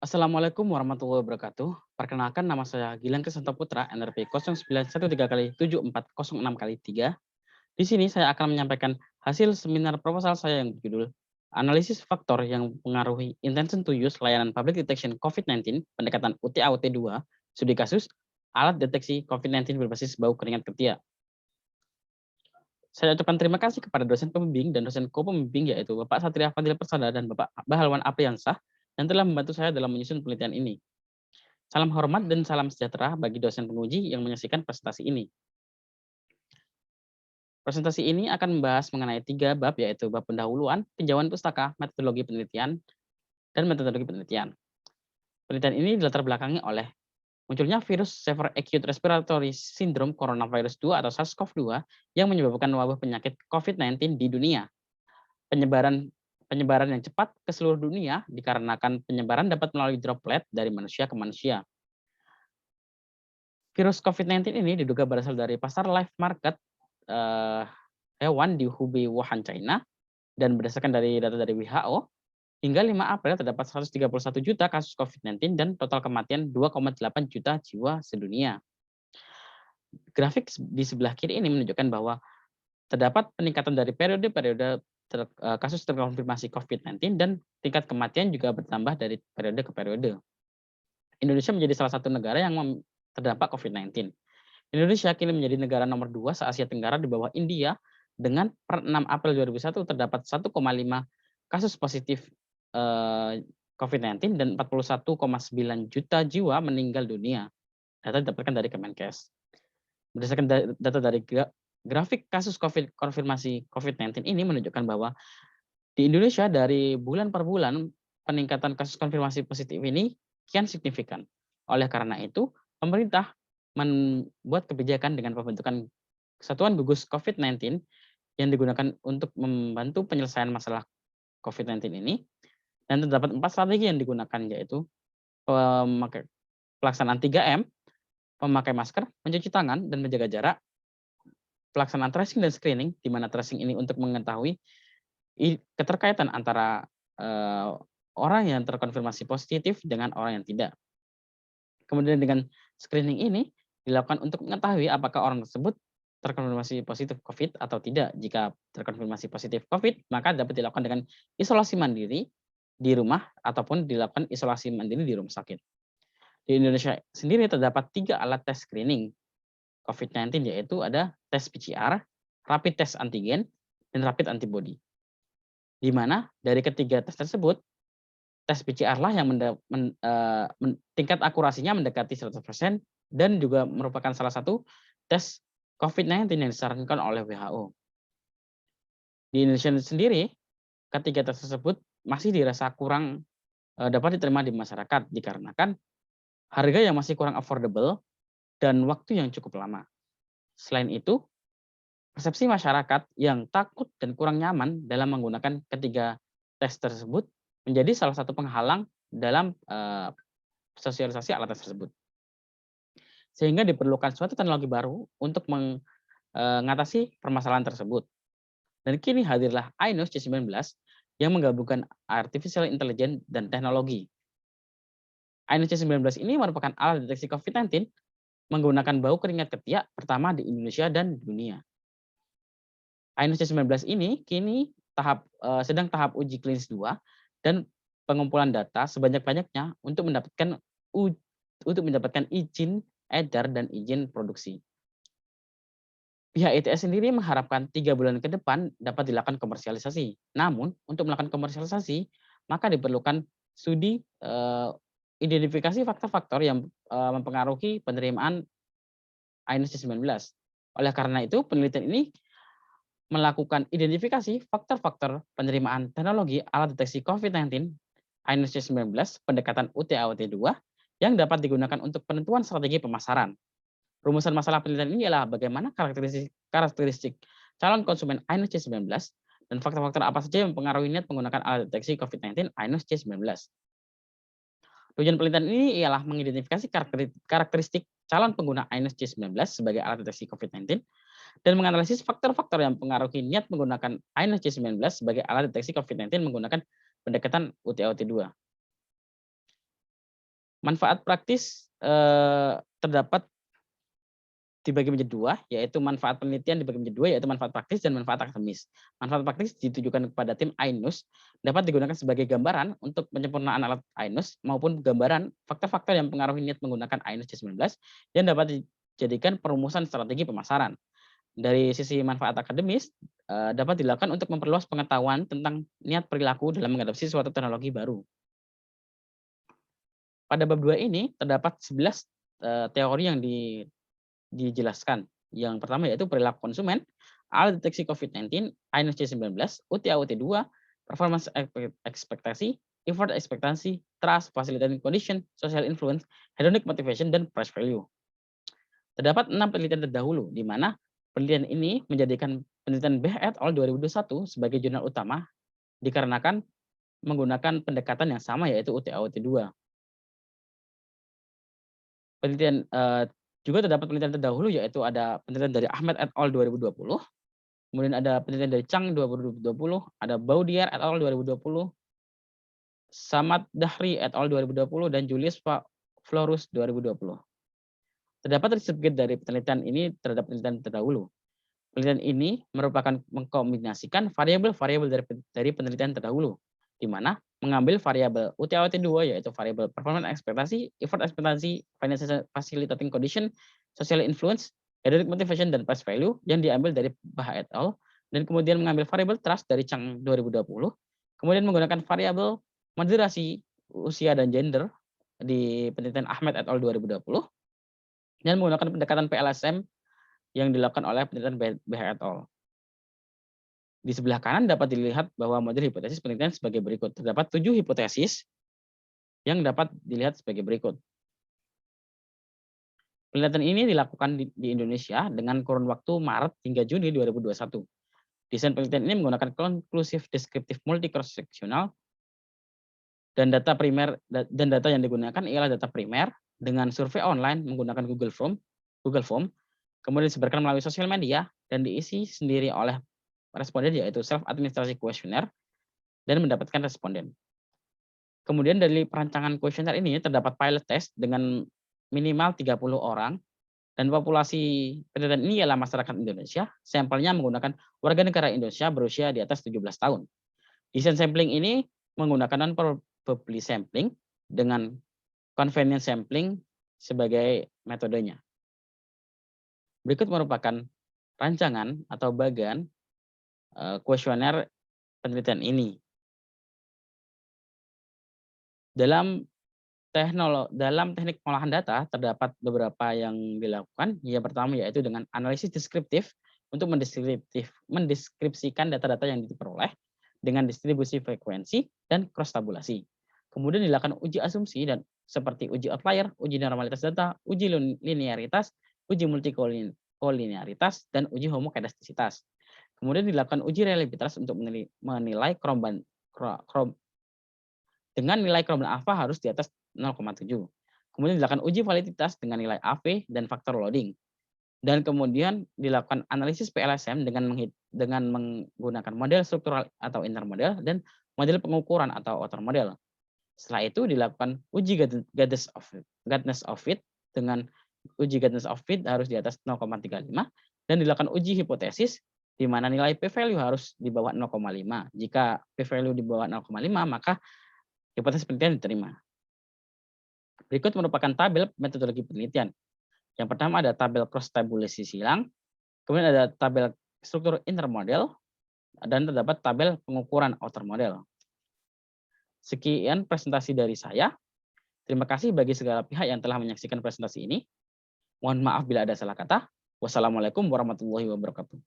Assalamualaikum warahmatullahi wabarakatuh. Perkenalkan nama saya Gilang Krisanto Putra, NRP 0913 kali 7406 kali 3. Di sini saya akan menyampaikan hasil seminar proposal saya yang berjudul Analisis Faktor yang Mempengaruhi Intention to Use Layanan Public Detection COVID-19, pendekatan UTA-UT2, studi kasus, alat deteksi COVID-19 berbasis bau keringat ketiak. Saya ucapkan terima kasih kepada dosen pembimbing dan dosen co-pembimbing yaitu Bapak Satria Fadil Persada dan Bapak Bahalwan Apriansah yang telah membantu saya dalam menyusun penelitian ini. Salam hormat dan salam sejahtera bagi dosen penguji yang menyaksikan presentasi ini. Presentasi ini akan membahas mengenai 3 bab yaitu bab pendahuluan, tinjauan pustaka, metodologi penelitian, dan metodologi penelitian. Penelitian ini dilatar belakangi oleh munculnya virus Severe Acute Respiratory Syndrome Coronavirus 2 atau SARS-CoV-2 yang menyebabkan wabah penyakit COVID-19 di dunia. Penyebaran penyebaran yang cepat ke seluruh dunia dikarenakan penyebaran dapat melalui droplet dari manusia ke manusia. Virus COVID-19 ini diduga berasal dari pasar live market eh, hewan di Hubei, Wuhan, China, dan berdasarkan dari data dari WHO, hingga 5 April terdapat 131 juta kasus COVID-19 dan total kematian 2,8 juta jiwa sedunia. Grafik di sebelah kiri ini menunjukkan bahwa terdapat peningkatan dari periode-periode kasus terkonfirmasi COVID-19 dan tingkat kematian juga bertambah dari periode ke periode. Indonesia menjadi salah satu negara yang terdampak COVID-19. Indonesia kini menjadi negara nomor 2 se-Asia Tenggara di bawah India dengan per 6 April 2001 terdapat 1,5 kasus positif COVID-19 dan 41,9 juta jiwa meninggal dunia. Data didapatkan dari Kemenkes. Berdasarkan data dari grafik kasus konfirmasi COVID-19 ini menunjukkan bahwa di Indonesia dari bulan per bulan peningkatan kasus konfirmasi positif ini kian signifikan. Oleh karena itu, pemerintah membuat kebijakan dengan pembentukan Kesatuan Gugus COVID-19 yang digunakan untuk membantu penyelesaian masalah COVID-19 ini, dan terdapat 4 strategi yang digunakan yaitu pelaksanaan 3M, memakai masker, mencuci tangan, dan menjaga jarak, pelaksanaan tracing dan screening, di mana tracing ini untuk mengetahui keterkaitan antara orang yang terkonfirmasi positif dengan orang yang tidak. Kemudian dengan screening ini dilakukan untuk mengetahui apakah orang tersebut terkonfirmasi positif COVID atau tidak. Jika terkonfirmasi positif COVID, maka dapat dilakukan dengan isolasi mandiri di rumah ataupun dilakukan isolasi mandiri di rumah sakit. Di Indonesia sendiri terdapat 3 alat tes screening COVID-19 yaitu ada tes PCR, rapid test antigen, dan rapid antibody. Di mana dari ketiga tes tersebut, tes PCR lah yang tingkat akurasinya mendekati 100% dan juga merupakan salah satu tes COVID-19 yang disarankan oleh WHO. Di Indonesia sendiri, ketiga tes tersebut masih dirasa kurang dapat diterima di masyarakat dikarenakan harga yang masih kurang affordable dan waktu yang cukup lama. Selain itu, persepsi masyarakat yang takut dan kurang nyaman dalam menggunakan ketiga tes tersebut menjadi salah satu penghalang dalam sosialisasi alat tes tersebut. Sehingga diperlukan suatu teknologi baru untuk mengatasi permasalahan tersebut. Dan kini hadirlah INOS C19 yang menggabungkan artificial intelligence dan teknologi. INOS C19 ini merupakan alat deteksi COVID-19 menggunakan bau keringat ketiak pertama di Indonesia dan dunia. INOS C19 ini kini sedang tahap uji klinis 2 dan pengumpulan data sebanyak-banyaknya untuk mendapatkan izin edar dan izin produksi. Pihak ITS sendiri mengharapkan 3 bulan ke depan dapat dilakukan komersialisasi. Namun, untuk melakukan komersialisasi, maka diperlukan studi identifikasi faktor-faktor yang mempengaruhi penerimaan INOS C19. Oleh karena itu, penelitian ini melakukan identifikasi faktor-faktor penerimaan teknologi alat deteksi COVID-19 INOS C19 pendekatan UTA-UT2 yang dapat digunakan untuk penentuan strategi pemasaran. Rumusan masalah penelitian ini adalah bagaimana karakteristik calon konsumen INOS C19 dan faktor-faktor apa saja yang mempengaruhi niat menggunakan alat deteksi COVID-19 INOS C19. Tujuan penelitian ini ialah mengidentifikasi karakteristik calon pengguna INOS C19 sebagai alat deteksi COVID-19 dan menganalisis faktor-faktor yang mempengaruhi niat menggunakan INOS C19 sebagai alat deteksi COVID-19 menggunakan pendekatan UTA-UT2. Manfaat praktis terdapat dibagi menjadi dua, yaitu manfaat penelitian dibagi menjadi dua, yaitu manfaat praktis dan manfaat akademis. Manfaat praktis ditujukan kepada tim Ainus, dapat digunakan sebagai gambaran untuk penyempurnaan alat Ainus maupun gambaran faktor-faktor yang mempengaruhi niat menggunakan Ainus C19 yang dapat dijadikan perumusan strategi pemasaran. Dari sisi manfaat akademis, dapat dilakukan untuk memperluas pengetahuan tentang niat perilaku dalam mengadopsi suatu teknologi baru. Pada bab 2 ini terdapat 11 teori yang dijelaskan. Yang pertama yaitu perilaku konsumen, alat deteksi COVID-19, Ainus C19, UTA-UT2, performance ekspektasi, effort ekspektasi, trust, facilitating condition, social influence, hedonic motivation, dan price value. Terdapat 6 penelitian terdahulu, di mana penelitian ini menjadikan penelitian Bech et al. 2021 sebagai jurnal utama dikarenakan menggunakan pendekatan yang sama yaitu UTA-UT2. Penelitian juga terdapat penelitian terdahulu yaitu ada penelitian dari Ahmed et al. 2020, kemudian ada penelitian dari Chang 2020, ada Baudier et al. 2020, Samad Dahri et al. 2020, dan Julius Florus 2020. Terdapat sedikit dari penelitian ini terhadap penelitian terdahulu. Penelitian ini merupakan mengkombinasikan variabel-variabel dari penelitian terdahulu, di mana mengambil variabel UTA-UT2 yaitu variabel performance ekspektasi, effort ekspektasi, financial facilitating condition, social influence, hedonic motivation, dan price value yang diambil dari Bech et al. Dan kemudian mengambil variabel trust dari Chang 2020, kemudian menggunakan variabel moderasi usia dan gender di penelitian Ahmed et al. 2020, dan menggunakan pendekatan PLSM yang dilakukan oleh penelitian Bech et al. Di sebelah kanan dapat dilihat bahwa model hipotesis penelitian sebagai berikut. Terdapat 7 hipotesis yang dapat dilihat sebagai berikut. Penelitian ini dilakukan di Indonesia dengan kurun waktu Maret hingga Juni 2021. Desain penelitian ini menggunakan konklusif deskriptif multi cross sectional dan data yang digunakan ialah data primer dengan survei online menggunakan Google Form, kemudian disebarkan melalui sosial media dan diisi sendiri oleh responden yaitu self administrasi kuesioner dan mendapatkan responden. Kemudian dari perancangan kuesioner ini terdapat pilot test dengan minimal 30 orang dan populasi penelitian ini ialah masyarakat Indonesia. Sampelnya menggunakan warga negara Indonesia berusia di atas 17 tahun. Desain sampling ini menggunakan non-probability sampling dengan convenience sampling sebagai metodenya. Berikut merupakan rancangan atau bagan kuesioner penelitian ini. Dalam teknik pengolahan data terdapat beberapa yang dilakukan. Yang pertama yaitu dengan analisis deskriptif untuk mendeskripsikan data-data yang diperoleh dengan distribusi frekuensi dan cross tabulasi. Kemudian dilakukan uji asumsi dan seperti uji outlier, uji normalitas data, uji linearitas, uji multikolinearitas, dan uji homokedastisitas. Kemudian dilakukan uji reliabilitas untuk menilai dengan nilai Kromban alfa harus di atas 0,7. Kemudian dilakukan uji validitas dengan nilai AV dan faktor loading. Dan kemudian dilakukan analisis PLSM dengan menggunakan model struktural atau intermodel dan model pengukuran atau outer model. Setelah itu dilakukan uji guidance of fit dengan uji guidance of fit harus di atas 0,35 dan dilakukan uji hipotesis di mana nilai p-value harus di bawah 0,5. Jika p-value di bawah 0,5 maka hipotesis penelitian diterima. Berikut merupakan tabel metodologi penelitian. Yang pertama ada tabel cross tabulasi silang, kemudian ada tabel struktur intermodel, dan terdapat tabel pengukuran outer model. Sekian presentasi dari saya. Terima kasih bagi segala pihak yang telah menyaksikan presentasi ini. Mohon maaf bila ada salah kata. Wassalamualaikum warahmatullahi wabarakatuh.